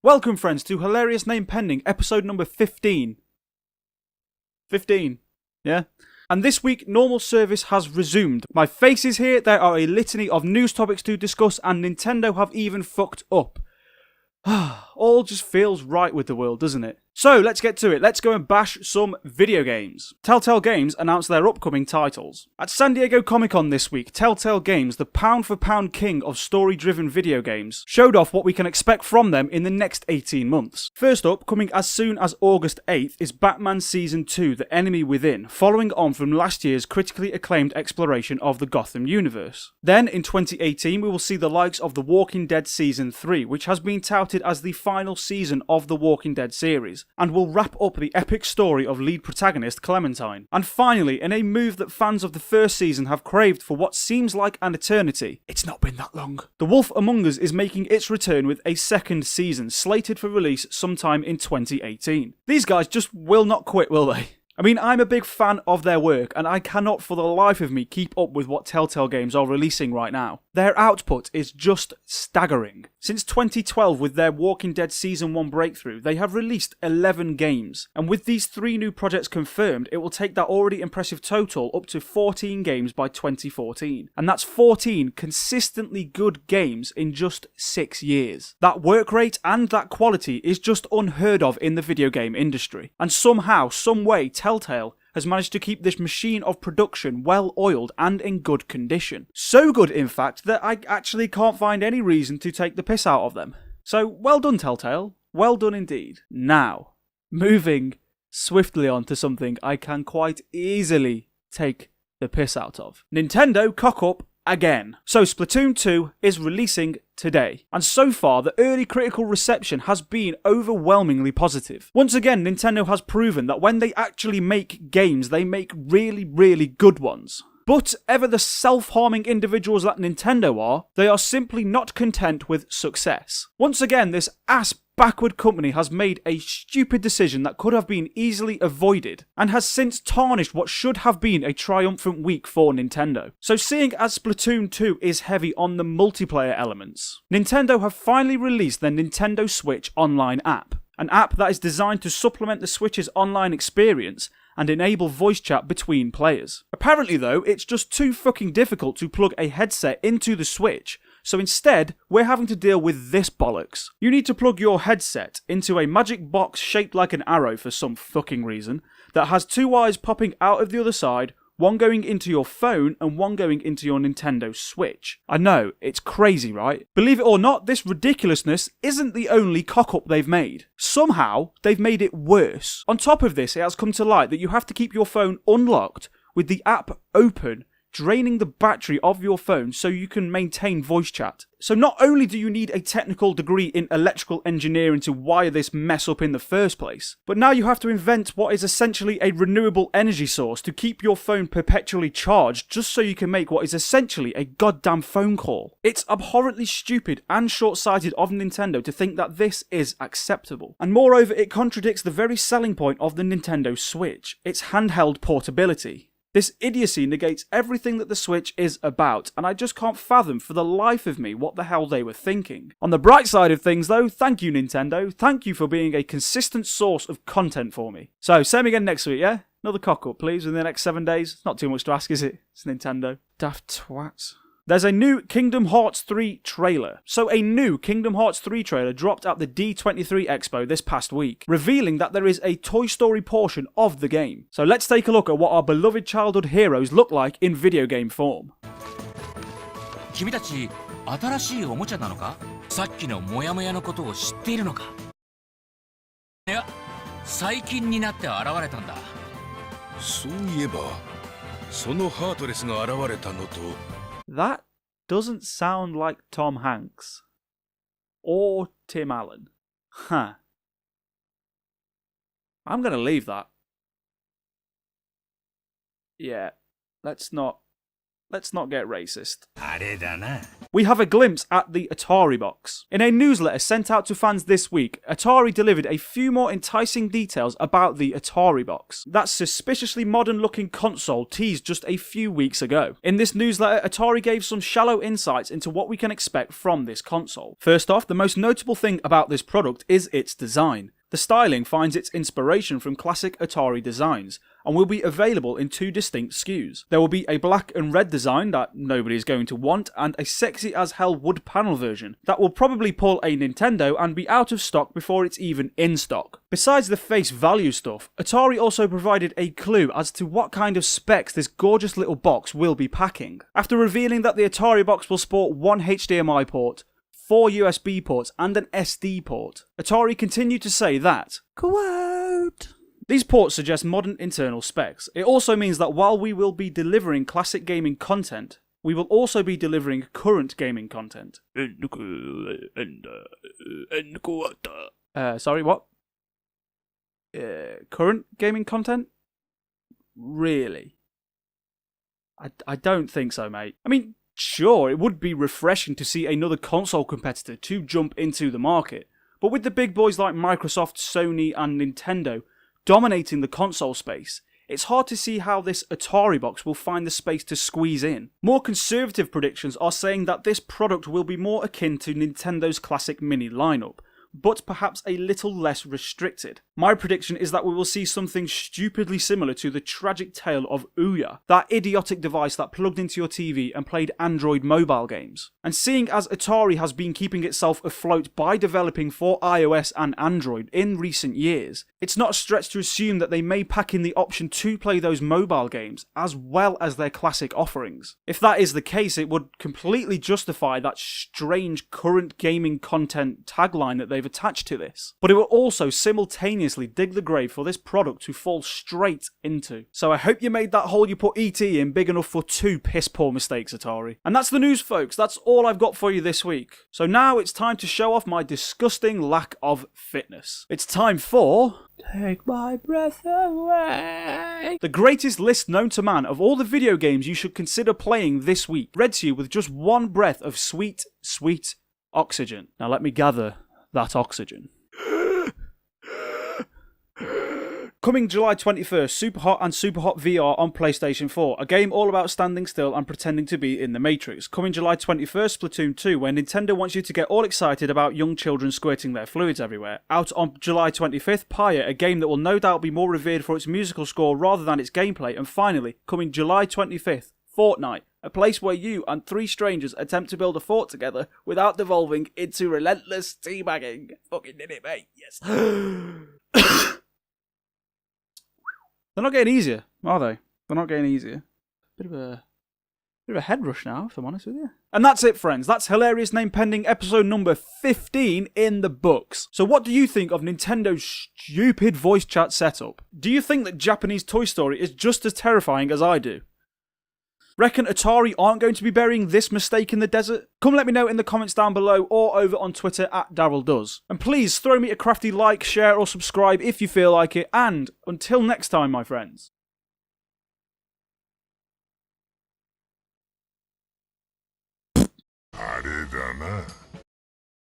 Welcome friends to Hilarious Name Pending, episode number 15. 15, yeah? And this week, normal service has resumed. My face is here, there are a litany of news topics to discuss, and Nintendo have even fucked up. All just feels right with the world, doesn't it? So, let's get to it. Let's go and bash some video games. Telltale Games announced their upcoming titles. At San Diego Comic-Con this week, Telltale Games, the pound-for-pound king of story-driven video games, showed off what we can expect from them in the next 18 months. First up, coming as soon as August 8th, is Batman Season 2, The Enemy Within, following on from last year's critically acclaimed exploration of the Gotham universe. Then, in 2018, we will see the likes of The Walking Dead Season 3, which has been touted as the final season of the Walking Dead series, and will wrap up the epic story of lead protagonist Clementine. And finally, in a move that fans of the first season have craved for what seems like an eternity, it's not been that long, The Wolf Among Us is making its return with a second season, slated for release sometime in 2018. These guys just will not quit, will they? I mean, I'm a big fan of their work, and I cannot for the life of me keep up with what Telltale Games are releasing right now. Their output is just staggering. Since 2012, with their Walking Dead Season 1 breakthrough, they have released 11 games, and with these 3 new projects confirmed, it will take that already impressive total up to 14 games by 2014. And that's 14 consistently good games in just 6 years. That work rate and that quality is just unheard of in the video game industry. And somehow, some way, Telltale has managed to keep this machine of production well oiled and in good condition. So good, in fact, that I actually can't find any reason to take the piss out of them. So, well done, Telltale. Well done indeed. Now, moving swiftly on to something I can quite easily take the piss out of. Nintendo cock up again. So Splatoon 2 is releasing today, and so far the early critical reception has been overwhelmingly positive. Once again, Nintendo has proven that when they actually make games, they make really, really good ones. But ever the self-harming individuals that Nintendo are, they are simply not content with success. Once again, this backward company has made a stupid decision that could have been easily avoided, and has since tarnished what should have been a triumphant week for Nintendo. So seeing as Splatoon 2 is heavy on the multiplayer elements, Nintendo have finally released their Nintendo Switch Online app, an app that is designed to supplement the Switch's online experience and enable voice chat between players. Apparently though, it's just too fucking difficult to plug a headset into the Switch, so instead, we're having to deal with this bollocks. You need to plug your headset into a magic box shaped like an arrow for some fucking reason, that has 2 wires popping out of the other side, one going into your phone and one going into your Nintendo Switch. I know, it's crazy, right? Believe it or not, this ridiculousness isn't the only cock-up they've made. Somehow, they've made it worse. On top of this, it has come to light that you have to keep your phone unlocked with the app open, draining the battery of your phone so you can maintain voice chat. So not only do you need a technical degree in electrical engineering to wire this mess up in the first place, but now you have to invent what is essentially a renewable energy source to keep your phone perpetually charged just so you can make what is essentially a goddamn phone call. It's abhorrently stupid and short-sighted of Nintendo to think that this is acceptable. And moreover, it contradicts the very selling point of the Nintendo Switch, its handheld portability. This idiocy negates everything that the Switch is about, and I just can't fathom for the life of me what the hell they were thinking. On the bright side of things though, thank you Nintendo, thank you for being a consistent source of content for me. So, same again next week, yeah? Another cock-up please, in the next 7 days. It's not too much to ask, is it? It's Nintendo. Daft twats. There's a new Kingdom Hearts 3 trailer. So a new Kingdom Hearts 3 trailer dropped at the D23 Expo this past week, revealing that there is a Toy Story portion of the game. So let's take a look at what our beloved childhood heroes look like in video game form. 君たち、新しいおもちゃなのか? さっきのモヤモヤのことを知っているのか? いや、最近になって現れたんだ。そういえば、そのハートレスが現れたのと That doesn't sound like Tom Hanks. Or Tim Allen. Huh. I'm gonna leave that. Yeah, let's not get racist. we have a glimpse at the Atari Box. In a newsletter sent out to fans this week, Atari delivered a few more enticing details about the Atari Box, that suspiciously modern looking console teased just a few weeks ago. In this newsletter, Atari gave some shallow insights into what we can expect from this console. First off, the most notable thing about this product is its design. The styling finds its inspiration from classic Atari designs, and will be available in two distinct SKUs. There will be a black and red design that nobody is going to want, and a sexy as hell wood panel version that will probably pull a Nintendo and be out of stock before it's even in stock. Besides the face value stuff, Atari also provided a clue as to what kind of specs this gorgeous little box will be packing. After revealing that the Atari Box will sport one HDMI port, 4 USB ports and an SD port, Atari continued to say that, quote, these ports suggest modern internal specs. It also means that while we will be delivering classic gaming content, we will also be delivering current gaming content. Sorry, what? Current gaming content? Really? I don't think so, mate. I mean, sure, it would be refreshing to see another console competitor to jump into the market, but with the big boys like Microsoft, Sony and Nintendo dominating the console space, it's hard to see how this Atari Box will find the space to squeeze in. More conservative predictions are saying that this product will be more akin to Nintendo's classic mini lineup, but perhaps a little less restricted. My prediction is that we will see something stupidly similar to the tragic tale of OUYA, that idiotic device that plugged into your TV and played Android mobile games. And seeing as Atari has been keeping itself afloat by developing for iOS and Android in recent years, it's not a stretch to assume that they may pack in the option to play those mobile games as well as their classic offerings. If that is the case, it would completely justify that strange current gaming content tagline that they've attached to this. But it will also simultaneously dig the grave for this product to fall straight into. So I hope you made that hole you put ET in big enough for 2 piss poor mistakes, Atari. And that's the news, folks. That's all I've got for you this week. So now it's time to show off my disgusting lack of fitness. It's time for... Take my breath away. The greatest list known to man of all the video games you should consider playing this week, read to you with just one breath of sweet, sweet oxygen. Now let me gather that oxygen. Coming July 21st, Super Hot and Super Hot VR on PlayStation 4, a game all about standing still and pretending to be in the Matrix. Coming July 21st, Splatoon 2, where Nintendo wants you to get all excited about young children squirting their fluids everywhere. Out on July 25th, Pyre, a game that will no doubt be more revered for its musical score rather than its gameplay. And finally, coming July 25th, Fortnite, a place where you and 3 strangers attempt to build a fort together without devolving into relentless teabagging. Fucking did it, mate. Yes. They're not getting easier, are they? They're not getting easier. Bit of a head rush now, if I'm honest with you. And that's it, friends. That's Hilarious Name Pending episode number 15 in the books. So what do you think of Nintendo's stupid voice chat setup? Do you think that Japanese Toy Story is just as terrifying as I do? Reckon Atari aren't going to be burying this mistake in the desert? Come let me know in the comments down below or over on Twitter at DarylDoes. And please throw me a crafty like, share or subscribe if you feel like it. And until next time, my friends. あれだな。